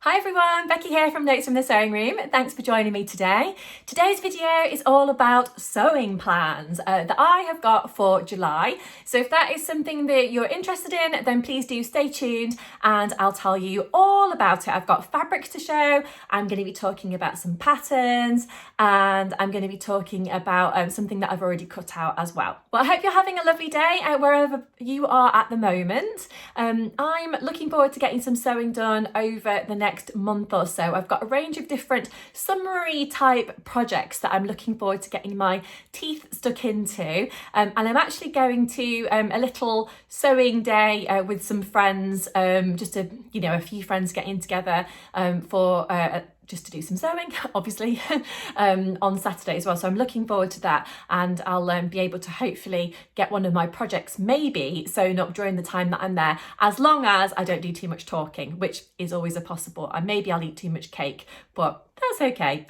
Hi everyone, Becky here from Notes from the Sewing Room. Thanks for joining me today. Today's video is all about sewing plans that I have got for July. So if that is something that you're interested in, then please do stay tuned and I'll tell you all about it. I've got fabrics to show, I'm going to be talking about some patterns, and I'm going to be talking about something that I've already cut out as well. Well, I hope you're having a lovely day wherever you are at the moment. I'm looking forward to getting some sewing done over the next month or so. I've got a range of different summary type projects that I'm looking forward to getting my teeth stuck into, and I'm actually going to a little sewing day with some friends, just a few friends getting together for just to do some sewing, obviously, on Saturday as well. So I'm looking forward to that, and I'll be able to hopefully get one of my projects maybe sewn up during the time that I'm there, as long as I don't do too much talking, which is always a possible. And maybe I'll eat too much cake, but that's okay.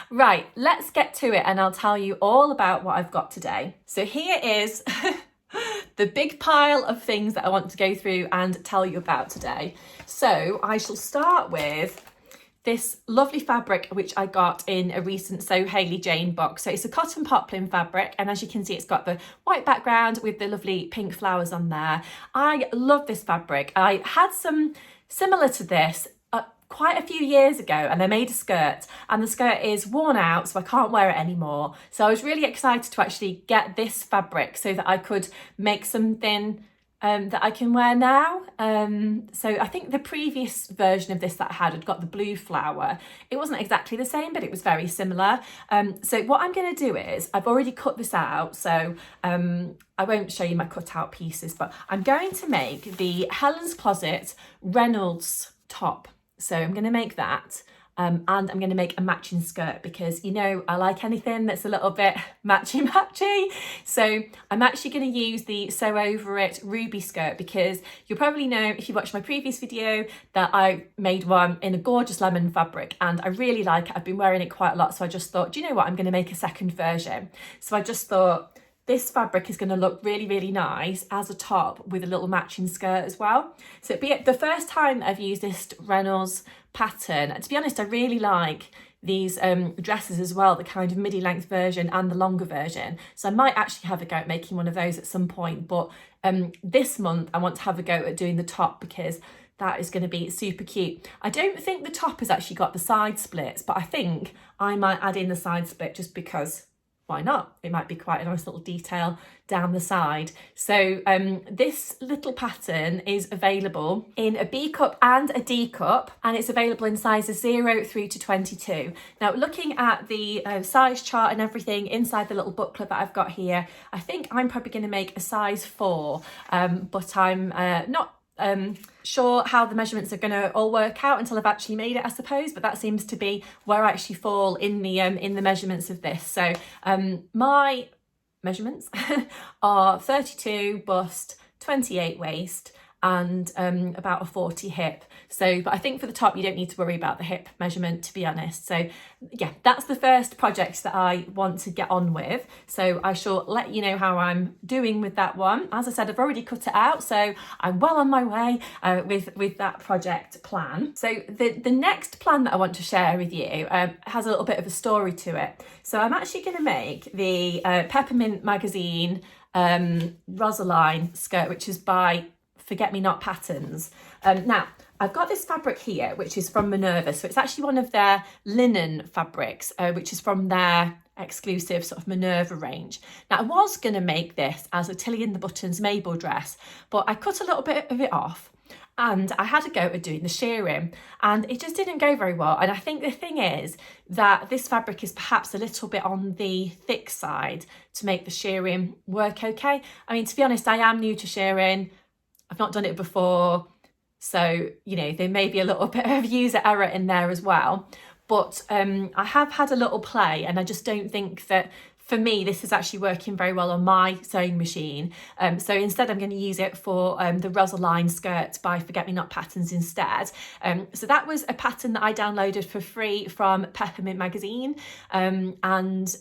Right, let's get to it and I'll tell you all about what I've got today. So here is the big pile of things that I want to go through and tell you about today. So I shall start with this lovely fabric which I got in a recent Sew Hayley Jane box. So it's a cotton poplin fabric, and as you can see it's got the white background with the lovely pink flowers on there. I love this fabric. I had some similar to this quite a few years ago, and I made a skirt, and the skirt is worn out so I can't wear it anymore. So I was really excited to actually get this fabric so that I could make something that I can wear now. So I think the previous version of this that I had got the blue flower. It wasn't exactly the same, but it was very similar. So what I'm going to do is, I've already cut this out, so I won't show you my cut out pieces, but I'm going to make the Helen's Closet Reynolds top. So I'm going to make that. And I'm going to make a matching skirt because, I like anything that's a little bit matchy. So I'm actually going to use the Sew Over It Ruby skirt, because you'll probably know if you watched my previous video that I made one in a gorgeous lemon fabric and I really like it. I've been wearing it quite a lot. So I just thought, do you know what? I'm going to make a second version. So I just thought this fabric is going to look really, really nice as a top with a little matching skirt as well. So it'd be the first time that I've used this Reynolds pattern. And to be honest, I really like these dresses as well, the kind of midi length version and the longer version. So I might actually have a go at making one of those at some point. But this month I want to have a go at doing the top because that is going to be super cute. I don't think the top has actually got the side splits, but I think I might add in the side split just because why not? It might be quite a nice little detail down the side. So this little pattern is available in a B cup and a D cup, and it's available in sizes 0 through to 22. Now, looking at the size chart and everything inside the little booklet that I've got here, I think I'm probably going to make a size 4, but I'm not sure how the measurements are going to all work out until I've actually made it, I suppose, but that seems to be where I actually fall in the measurements of this. So my measurements are 32 bust, 28 waist, and about a 40 hip. So, but I think for the top you don't need to worry about the hip measurement, to be honest. So yeah, that's the first project that I want to get on with. So I shall let you know how I'm doing with that one. As I said, I've already cut it out, so I'm well on my way with that project plan. So the next plan that I want to share with you has a little bit of a story to it. So I'm actually going to make the Peppermint Magazine Rosaline skirt, which is by Forget Me Not Patterns. Now, I've got this fabric here, which is from Minerva. So it's actually one of their linen fabrics, which is from their exclusive sort of Minerva range. Now, I was going to make this as a Tilly and the Buttons Mabel dress, but I cut a little bit of it off and I had a go at doing the shirring and it just didn't go very well. And I think the thing is that this fabric is perhaps a little bit on the thick side to make the shirring work okay. I mean, to be honest, I am new to shirring. I've not done it before, so there may be a little bit of user error in there as well, but I have had a little play and I just don't think that for me, this is actually working very well on my sewing machine. So instead, I'm going to use it for the Rosaline skirt by Forget Me Not patterns instead. So that was a pattern that I downloaded for free from Peppermint magazine. And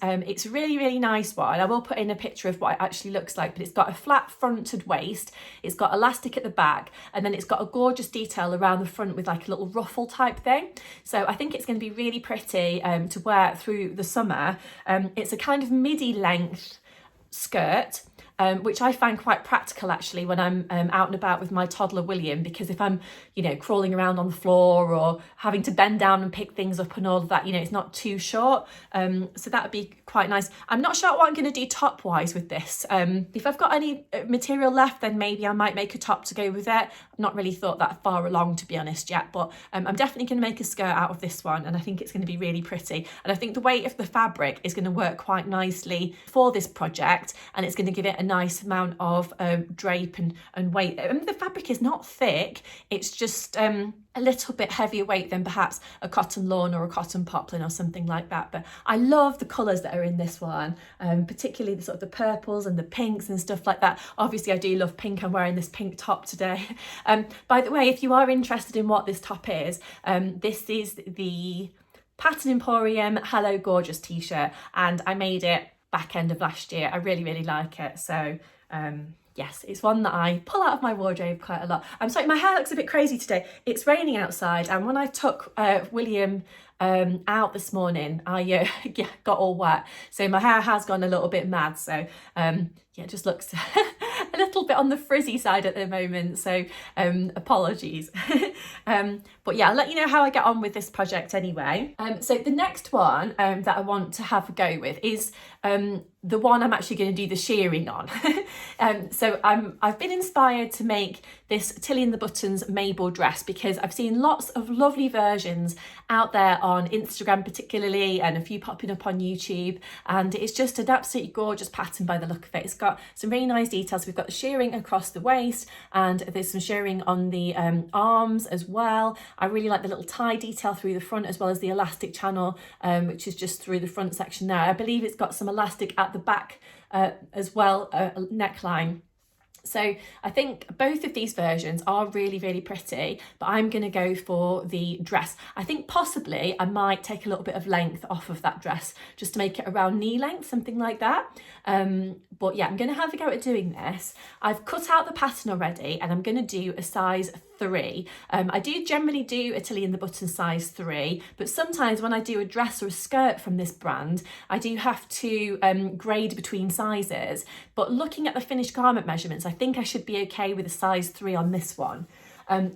it's a really, really nice one. I will put in a picture of what it actually looks like, but it's got a flat fronted waist, it's got elastic at the back, and then it's got a gorgeous detail around the front with like a little ruffle type thing. So I think it's going to be really pretty to wear through the summer. It's a kind of midi length skirt, which I find quite practical actually when I'm out and about with my toddler William, because if I'm, crawling around on the floor or having to bend down and pick things up and all of that, it's not too short. So that would be quite nice. I'm not sure what I'm going to do top wise with this. If I've got any material left, then maybe I might make a top to go with it. I've not really thought that far along, to be honest, yet, but I'm definitely going to make a skirt out of this one, and I think it's going to be really pretty. And I think the weight of the fabric is going to work quite nicely for this project, and it's going to give it a nice amount of drape and weight. I mean, the fabric is not thick, it's just a little bit heavier weight than perhaps a cotton lawn or a cotton poplin or something like that. But I love the colours that are in this one, particularly the sort of the purples and the pinks and stuff like that. Obviously I do love pink. I'm wearing this pink top today. By the way, if you are interested in what this top is, this is the Pattern Emporium Hello Gorgeous t-shirt, and I made it back end of last year. I really, really like it. So yes, it's one that I pull out of my wardrobe quite a lot. I'm sorry, my hair looks a bit crazy today. It's raining outside, and when I took William out this morning, I got all wet. So my hair has gone a little bit mad. So it just looks a little bit on the frizzy side at the moment. So apologies. But yeah, I'll let you know how I get on with this project anyway. So the next one that I want to have a go with is the one I'm actually going to do the shearing on. So I've been inspired to make this Tilly and the Buttons Mabel dress because I've seen lots of lovely versions out there on Instagram particularly, and a few popping up on YouTube, and it's just an absolutely gorgeous pattern by the look of it. It's got some really nice details. We've got the shearing across the waist, and there's some shearing on the arms as well. I really like the little tie detail through the front, as well as the elastic channel, which is just through the front section there. I believe it's got some elastic at the back as well, neckline. So I think both of these versions are really, really pretty, but I'm going to go for the dress. I think possibly I might take a little bit of length off of that dress just to make it around knee length, something like that. But yeah, I'm going to have a go at doing this. I've cut out the pattern already, and I'm going to do a size 3. I do generally do a Tilly and the Button size 3, but sometimes when I do a dress or a skirt from this brand, I do have to grade between sizes. But looking at the finished garment measurements, I think I should be okay with a size 3 on this one.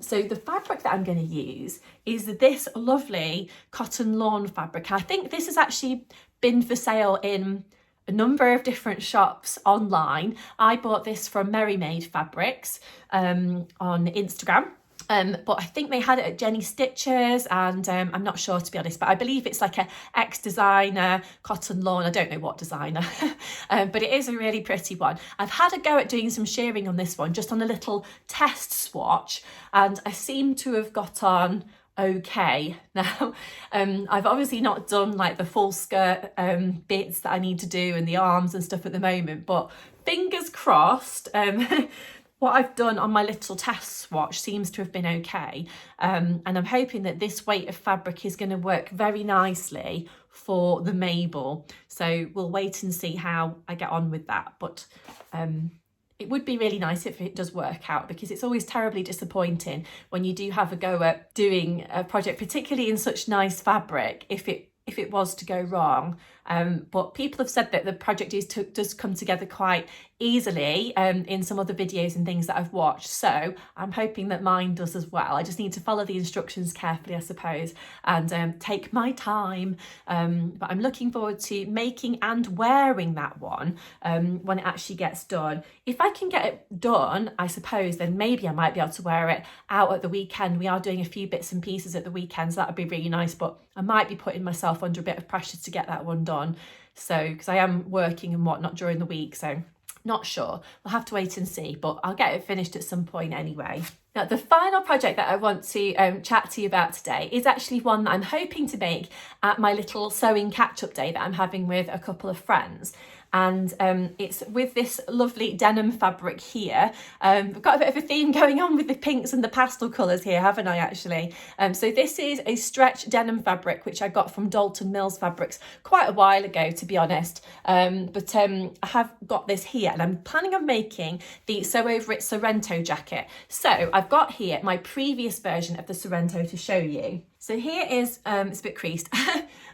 So the fabric that I'm going to use is this lovely cotton lawn fabric. I think this has actually been for sale in a number of different shops online. I bought this from Merry Made Fabrics on Instagram. But I think they had it at Jenny Stitchers, and I'm not sure, to be honest, but I believe it's like a ex-designer cotton lawn. I don't know what designer, but it is a really pretty one. I've had a go at doing some shearing on this one, just on a little test swatch, and I seem to have got on okay. Now, I've obviously not done like the full skirt bits that I need to do and the arms and stuff at the moment, but fingers crossed. What I've done on my little test swatch seems to have been okay, and I'm hoping that this weight of fabric is going to work very nicely for the Mabel. So we'll wait and see how I get on with that, but it would be really nice if it does work out, because it's always terribly disappointing when you do have a go at doing a project, particularly in such nice fabric, if it was to go wrong. But people have said that the project does come together quite easily in some other videos and things that I've watched. So I'm hoping that mine does as well. I just need to follow the instructions carefully, I suppose, and take my time. But I'm looking forward to making and wearing that one when it actually gets done. If I can get it done, I suppose, then maybe I might be able to wear it out at the weekend. We are doing a few bits and pieces at the weekend, so that would be really nice, but I might be putting myself under a bit of pressure to get that one done. So, because I am working and whatnot during the week, so Not sure. We'll have to wait and see, but I'll get it finished at some point anyway. Now, the final project that I want to chat to you about today is actually one that I'm hoping to make at my little sewing catch-up day that I'm having with a couple of friends. And it's with this lovely denim fabric here. We've got a bit of a theme going on with the pinks and the pastel colours here, haven't I, actually? So this is a stretch denim fabric, which I got from Dalton Mills Fabrics quite a while ago, to be honest. But I have got this here, and I'm planning on making the Sew Over It Sorrento jacket. So I've got here my previous version of the Sorrento to show you. So here is, it's a bit creased,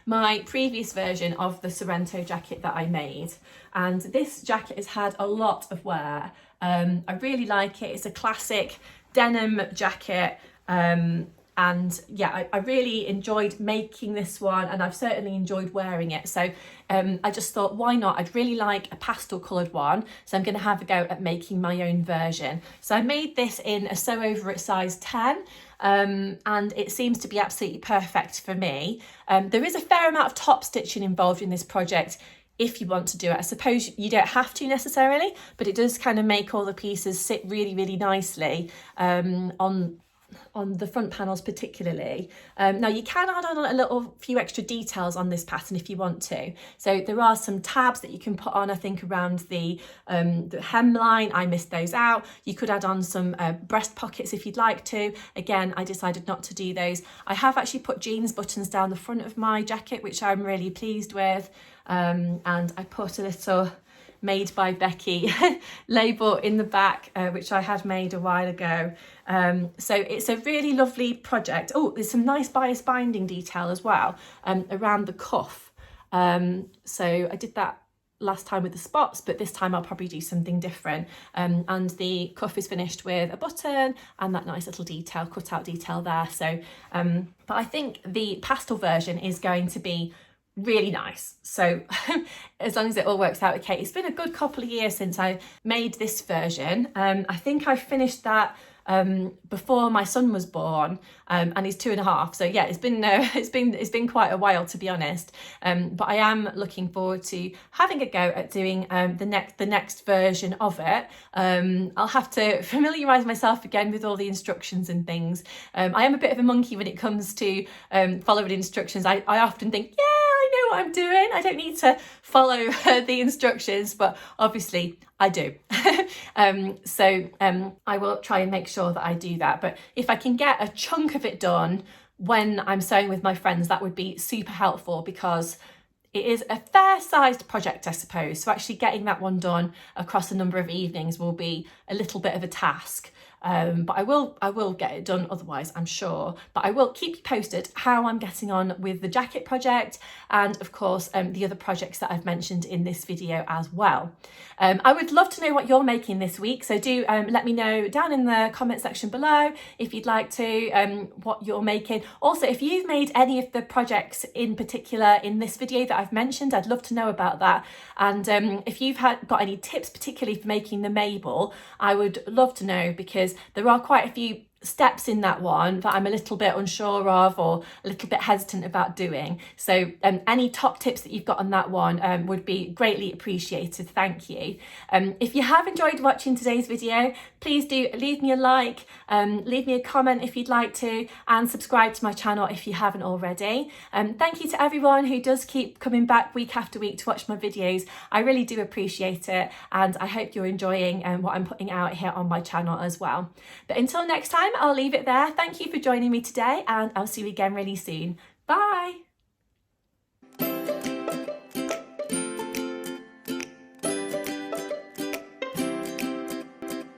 my previous version of the Sorrento jacket that I made. And this jacket has had a lot of wear. I really like it. It's a classic denim jacket. And yeah, I really enjoyed making this one, and I've certainly enjoyed wearing it. So I just thought, why not? I'd really like a pastel coloured one. So I'm going to have a go at making my own version. So I made this in a Sew Over It size 10. And it seems to be absolutely perfect for me. There is a fair amount of top stitching involved in this project if you want to do it. I suppose you don't have to necessarily, but it does kind of make all the pieces sit really, really nicely on the front panels particularly. Now you can add on a little few extra details on this pattern if you want to. So there are some tabs that you can put on, I think, around the hemline. I missed those out. You could add on some breast pockets if you'd like to. Again, I decided not to do those. I have actually put jeans buttons down the front of my jacket, which I'm really pleased with. And I put a little Made by Becky label in the back, which I had made a while ago. So it's a really lovely project. Oh, there's some nice bias binding detail as well around the cuff. So I did that last time with the spots, but this time I'll probably do something different. And the cuff is finished with a button and that nice little detail, cut out detail there. So, but I think the pastel version is going to be really nice. So as long as it all works out okay. It's been a good couple of years since I made this version. I think I finished that before my son was born, and he's 2.5. So yeah, it's been quite a while, to be honest. But I am looking forward to having a go at doing the next version of it. I'll have to familiarise myself again with all the instructions and things. I am a bit of a monkey when it comes to following instructions. I often think, yeah, I know what I'm doing. I don't need to follow the instructions, but obviously I do. So I will try and make sure that I do that. But if I can get a chunk of it done when I'm sewing with my friends, that would be super helpful, because it is a fair sized project, I suppose. So actually getting that one done across a number of evenings will be a little bit of a task. But I will get it done otherwise, I'm sure. But I will keep you posted how I'm getting on with the jacket project, and of course the other projects that I've mentioned in this video as well. I would love to know what you're making this week, so do let me know down in the comment section below if you'd like to, what you're making. Also, if you've made any of the projects in particular in this video that I've mentioned, I'd love to know about that. And if you've got any tips particularly for making the Mabel, I would love to know, because there are quite a few steps in that one that I'm a little bit unsure of or a little bit hesitant about doing. So any top tips that you've got on that one would be greatly appreciated. Thank you. If you have enjoyed watching today's video, please do leave me a like, leave me a comment if you'd like to, and subscribe to my channel if you haven't already. Thank you to everyone who does keep coming back week after week to watch my videos. I really do appreciate it, and I hope you're enjoying what I'm putting out here on my channel as well. But until next time, I'll leave it there. Thank you for joining me today, and I'll see you again really soon. Bye.